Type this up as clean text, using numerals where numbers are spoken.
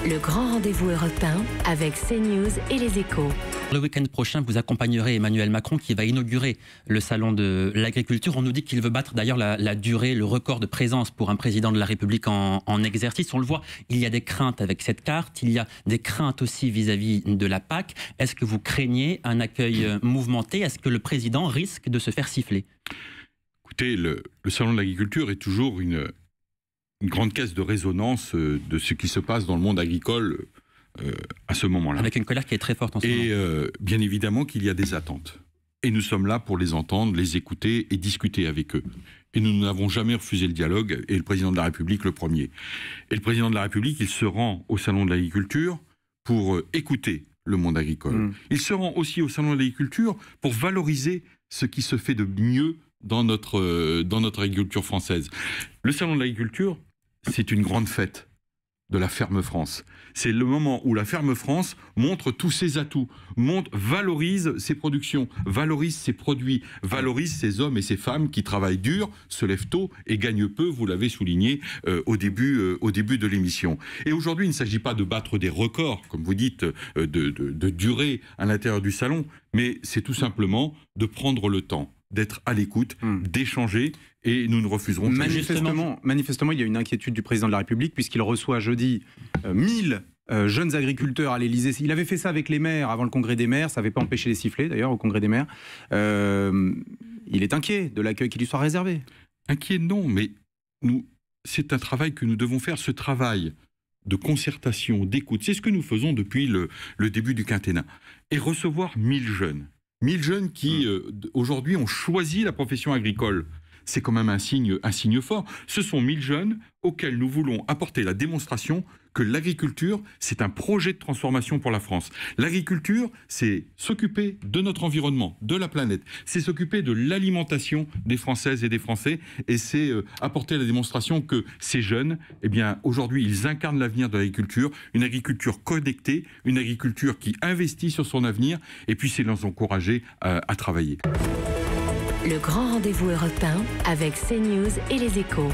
Le grand rendez-vous européen avec CNews et les Échos. Le week-end prochain, vous accompagnerez Emmanuel Macron qui va inaugurer le salon de l'agriculture. On nous dit qu'il veut battre d'ailleurs la durée, le record de présence pour un président de la République en exercice. On le voit, il y a des craintes avec cette carte, il y a des craintes aussi vis-à-vis de la PAC. Est-ce que vous craignez un accueil mouvementé? Est-ce que le président risque de se faire siffler? Écoutez, le salon de l'agriculture est toujours une grande caisse de résonance de ce qui se passe dans le monde agricole à ce moment-là. Avec une colère qui est très forte en ce moment. Et bien évidemment qu'il y a des attentes. Et nous sommes là pour les entendre, les écouter et discuter avec eux. Et nous n'avons jamais refusé le dialogue, et le président de la République le premier. Et le président de la République, il se rend au salon de l'agriculture pour écouter le monde agricole. Il se rend aussi au salon de l'agriculture pour valoriser ce qui se fait de mieux dans notre agriculture française. Le salon de l'agriculture, c'est une grande fête de la ferme France. C'est le moment où la ferme France montre tous ses atouts, valorise ses productions, valorise ses produits, valorise ses hommes et ses femmes qui travaillent dur, se lèvent tôt et gagnent peu, vous l'avez souligné au début de l'émission. Et aujourd'hui, il ne s'agit pas de battre des records, comme vous dites, de durée à l'intérieur du salon, mais c'est tout simplement de prendre le temps, d'être à l'écoute, d'échanger, et nous ne refuserons pas. Manifestement, il y a une inquiétude du président de la République, puisqu'il reçoit jeudi 1000 jeunes agriculteurs à l'Élysée. Il avait fait ça avec les maires avant le congrès des maires, ça n'avait pas empêché les sifflets d'ailleurs au congrès des maires. Il est inquiet de l'accueil qui lui sera réservé. Inquiet non, mais c'est un travail que nous devons faire, ce travail de concertation, d'écoute. C'est ce que nous faisons depuis le début du quinquennat. Et recevoir 1000 jeunes. 1000 jeunes qui, aujourd'hui, ont choisi la profession agricole. C'est quand même un signe fort. Ce sont 1000 jeunes auxquels nous voulons apporter la démonstration que l'agriculture, c'est un projet de transformation pour la France. L'agriculture, c'est s'occuper de notre environnement, de la planète. C'est s'occuper de l'alimentation des Françaises et des Français. Et c'est apporter la démonstration que ces jeunes, eh bien, aujourd'hui, ils incarnent l'avenir de l'agriculture. Une agriculture connectée, une agriculture qui investit sur son avenir. Et puis, c'est les encourager à travailler. Le grand rendez-vous européen avec CNews et les Échos.